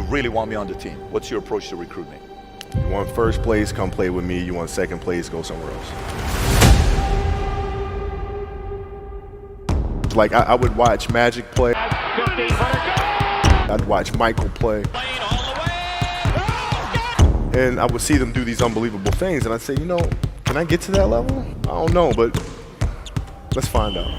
you really want me on the team? What's your approach to recruiting? You want first place, come play with me. You want second place, go somewhere else. Like I would watch Magic play. I'd watch Michael play. And I would see them do these unbelievable things, and I'd say, you know, can I get to that level? I don't know, but let's find out.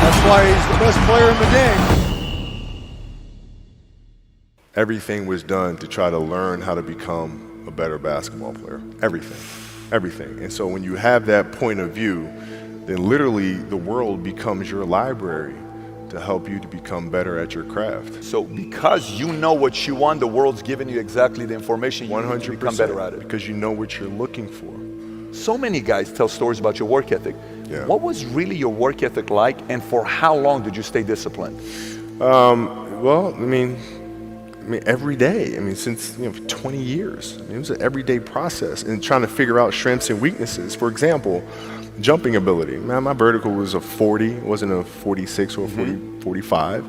That's why he's the best player in the game. Everything was done to try to learn how to become a better basketball player. Everything. And so when you have that point of view, then literally the world becomes your library to help you to become better at your craft. So because you know what you want, the world's giving you exactly the information you need to become better at it. Because you know what you're looking for. So many guys tell stories about your work ethic. Yeah. What was really your work ethic like, and for how long did you stay disciplined? Well, I mean, every day. I mean, since 20 years. I mean, it was an everyday process, and trying to figure out strengths and weaknesses. For example, jumping ability. Man, my vertical was a 40, it wasn't a 46 or a 45.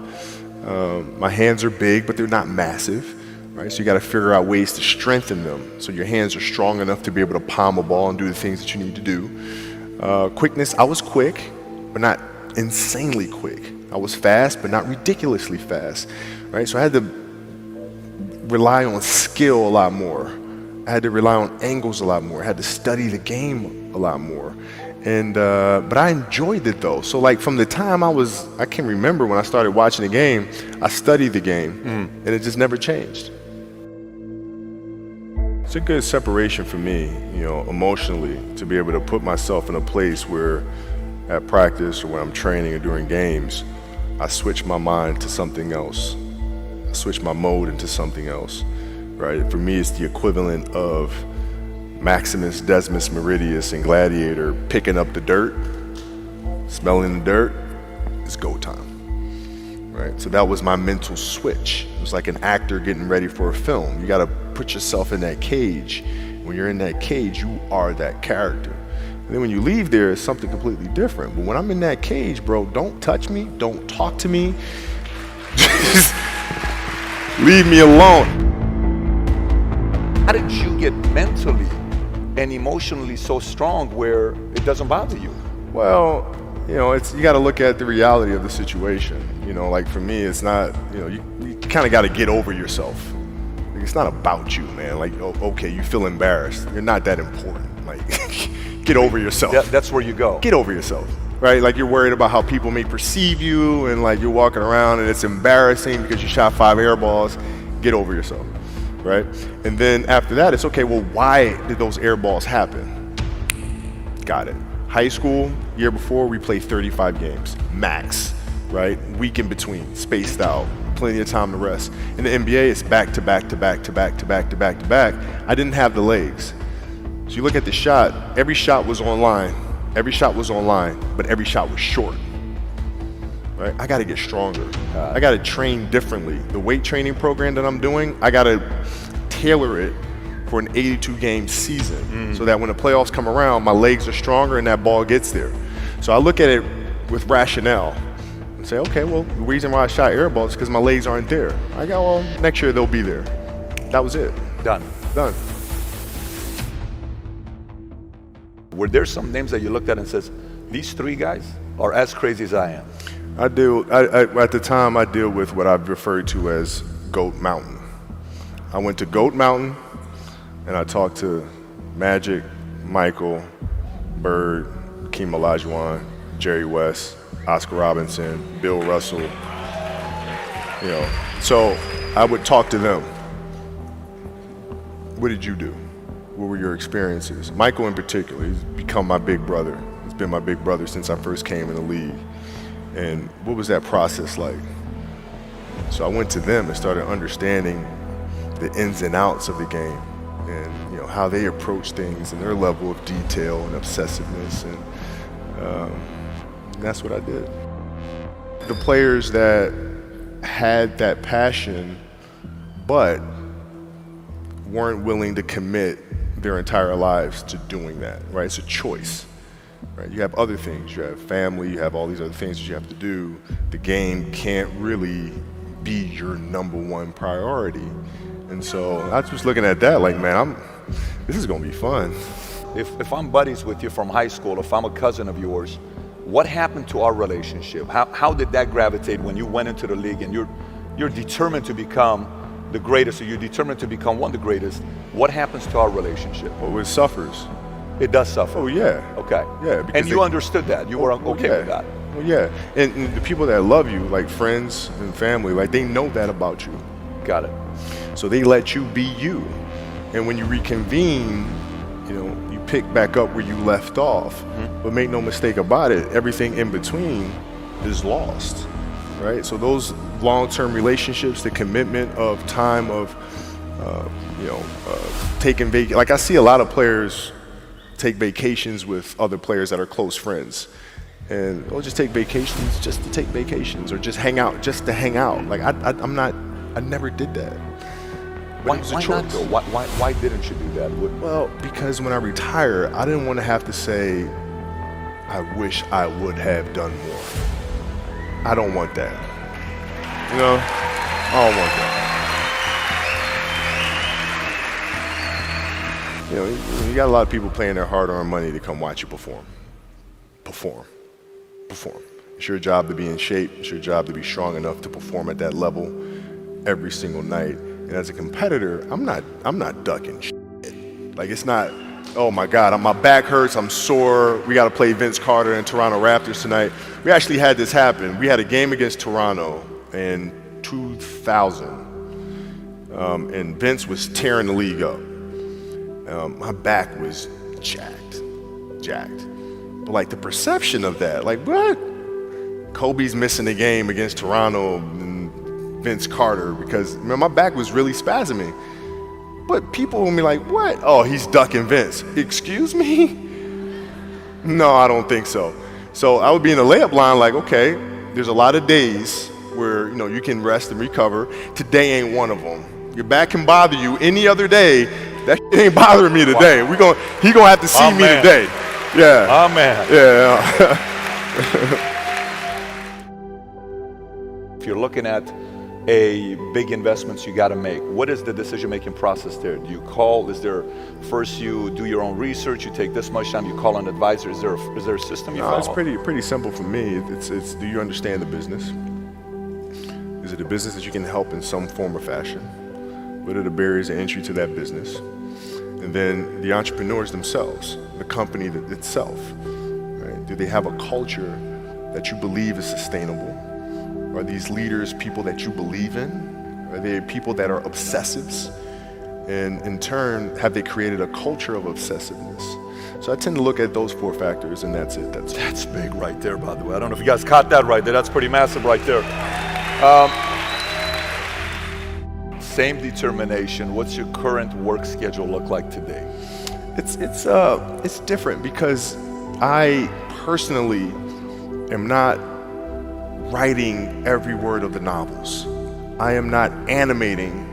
My hands are big, but they're not massive. Right? So you got to figure out ways to strengthen them so your hands are strong enough to be able to palm a ball and do the things that you need to do. Quickness, I was quick, but not insanely quick. I was fast, but not ridiculously fast. Right? So I had to rely on skill a lot more. I had to rely on angles a lot more. I had to study the game a lot more. And but I enjoyed it though. So like from the time I can remember when I started watching the game, I studied the game, and it just never changed. It's a good separation for me, emotionally, to be able to put myself in a place where at practice or when I'm training or during games, I switch my mind to something else. I switch my mode into something else, right? For me, it's the equivalent of Maximus, Decimus, Meridius, and Gladiator picking up the dirt, smelling the dirt. It's go time, right? So that was my mental switch. It was like an actor getting ready for a film. You got to put yourself in that cage. When you're in that cage, you are that character. And then when you leave there, it's something completely different. But when I'm in that cage, bro, don't touch me, don't talk to me. Just leave me alone. How did you get mentally and emotionally so strong where it doesn't bother you? Well, you got to look at the reality of the situation. Like for me, it's not, you kind of got to get over yourself. Like, it's not about you, man. Like, okay, you feel embarrassed. You're not that important. Like, get over yourself. That's where you go. Get over yourself, right? Like you're worried about how people may perceive you, and like you're walking around and it's embarrassing because you shot 5 air balls. Get over yourself. Right? And then after that, it's okay, well, why did those air balls happen? Got it. High school, year before, we played 35 games, max, right? Week in between, spaced out, plenty of time to rest. In the NBA, it's back to back to back to back to back to back to back. I didn't have the legs. So you look at the shot, every shot was online, but every shot was short. Right? I got to get stronger. I got to train differently. The weight training program that I'm doing, I got to tailor it for an 82-game season so that when the playoffs come around, my legs are stronger and that ball gets there. So I look at it with rationale and say, okay, well, the reason why I shot air balls is because my legs aren't there. I go, well, next year they'll be there. That was it. Done. Were there some names that you looked at and says, these 3 guys are as crazy as I am? At the time, I deal with what I've referred to as Goat Mountain. I went to Goat Mountain, and I talked to Magic, Michael, Bird, Hakeem Olajuwon, Jerry West, Oscar Robinson, Bill Russell. So I would talk to them. What did you do? What were your experiences? Michael in particular, he's become my big brother. He's been my big brother since I first came in the league. And what was that process like? So I went to them and started understanding the ins and outs of the game and how they approach things and their level of detail and obsessiveness, and that's what I did. The players that had that passion but weren't willing to commit their entire lives to doing that, right? It's a choice, right? You have other things. You have family. You have all these other things that you have to do. The game can't really be your #1 priority. And so I was looking at that like, man, this is going to be fun. If I'm buddies with you from high school, if I'm a cousin of yours, what happened to our relationship? How did that gravitate when you went into the league and you're determined to become the greatest, or you're determined to become one of the greatest? What happens to our relationship? Well, it suffers. It does suffer. Oh, yeah. Okay. Yeah. And you understood that. You were okay yeah. with that. Well, yeah. And the people that love you, like friends and family, like they know that about you. Got it. So they let you be you. And when you reconvene, you pick back up where you left off. Mm-hmm. But make no mistake about it, everything in between is lost, right? So those long-term relationships, the commitment of time of, taking vacation. Like I see a lot of players take vacations with other players that are close friends. And they'll just take vacations just to take vacations, or just hang out just to hang out. Like I never did that. Why not though? Why didn't you do that? Well, because when I retire, I didn't want to have to say, I wish I would have done more. I don't want that. I don't want that. You got a lot of people paying their hard-earned money to come watch you perform. Perform. It's your job to be in shape. It's your job to be strong enough to perform at that level every single night. And as a competitor, I'm not ducking shit. Like, it's not, oh my God, my back hurts, I'm sore, we got to play Vince Carter and Toronto Raptors tonight. We actually had this happen. We had a game against Toronto in 2000, and Vince was tearing the league up. My back was jacked. But like the perception of that, like what? Kobe's missing the game against Toronto and Vince Carter because my back was really spasming. But people will be like, what? Oh, he's ducking Vince. Excuse me? No, I don't think so. So I would be in the layup line like, okay, there's a lot of days where you can rest and recover. Today ain't one of them. Your back can bother you any other day. That shit ain't bothering me today. He gonna have to see me today. Yeah. Oh man. Yeah. If you're looking at a big investments you got to make, what is the decision-making process there? Do you call? Is there first you do your own research? You take this much time. You call an advisor. Is there a system you follow? It's pretty simple for me. It's do you understand the business? Is it a business that you can help in some form or fashion? What are the barriers of entry to that business? And then the entrepreneurs themselves, the company itself, right? Do they have a culture that you believe is sustainable? Are these leaders people that you believe in? Are they people that are obsessives? And in turn, have they created a culture of obsessiveness? So I tend to look at those 4 factors, and that's it. That's big right there, by the way. I don't know if you guys caught that right there. That's pretty massive right there. Same determination. What's your current work schedule look like today? It's different because I personally am not writing every word of the novels. I am not animating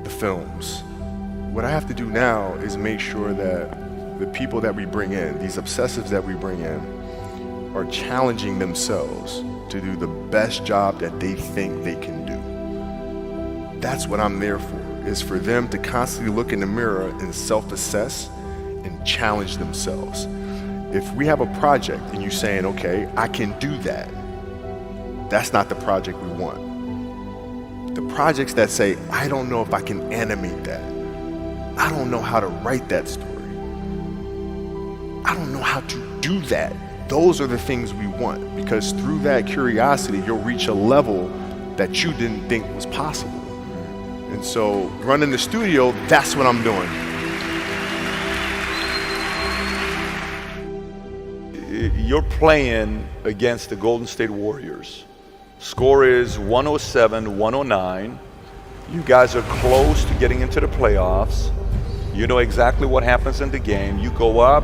the films. What I have to do now is make sure that the people that we bring in, these obsessives that we bring in, are challenging themselves to do the best job that they think they can do. That's what I'm there for, is for them to constantly look in the mirror and self-assess and challenge themselves. If we have a project and you're saying, okay, I can do that, that's not the project we want. The projects that say, I don't know if I can animate that. I don't know how to write that story. I don't know how to do that. Those are the things we want, because through that curiosity, you'll reach a level that you didn't think was possible. And so running the studio, that's what I'm doing. You're playing against the Golden State Warriors. Score is 107-109. You guys are close to getting into the playoffs. You know exactly what happens in the game. You go up,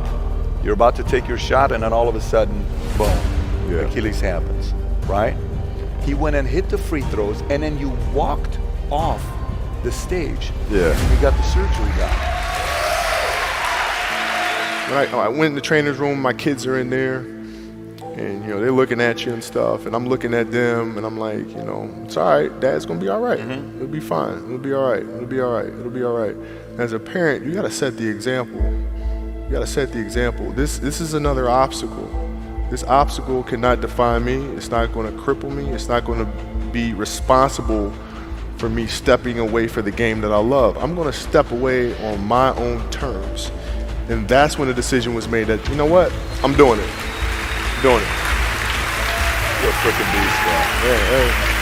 you're about to take your shot, and then all of a sudden, boom, Achilles happens, right? He went and hit the free throws, and then you walked off the stage. Yeah. And you got the surgery done. Right? I went in the trainer's room, my kids are in there, and they're looking at you and stuff, and I'm looking at them, and I'm like, it's all right, Dad's gonna be all right. It'll be fine. It'll be all right. It'll be all right. It'll be all right. As a parent, you gotta set the example. You gotta set the example. This is another obstacle. This obstacle cannot define me. It's not gonna cripple me. It's not gonna be responsible for me stepping away for the game that I love. I'm gonna step away on my own terms. And that's when the decision was made that, you know what, I'm doing it. I'm doing it. You're a freaking beast, bro. Yeah, hey.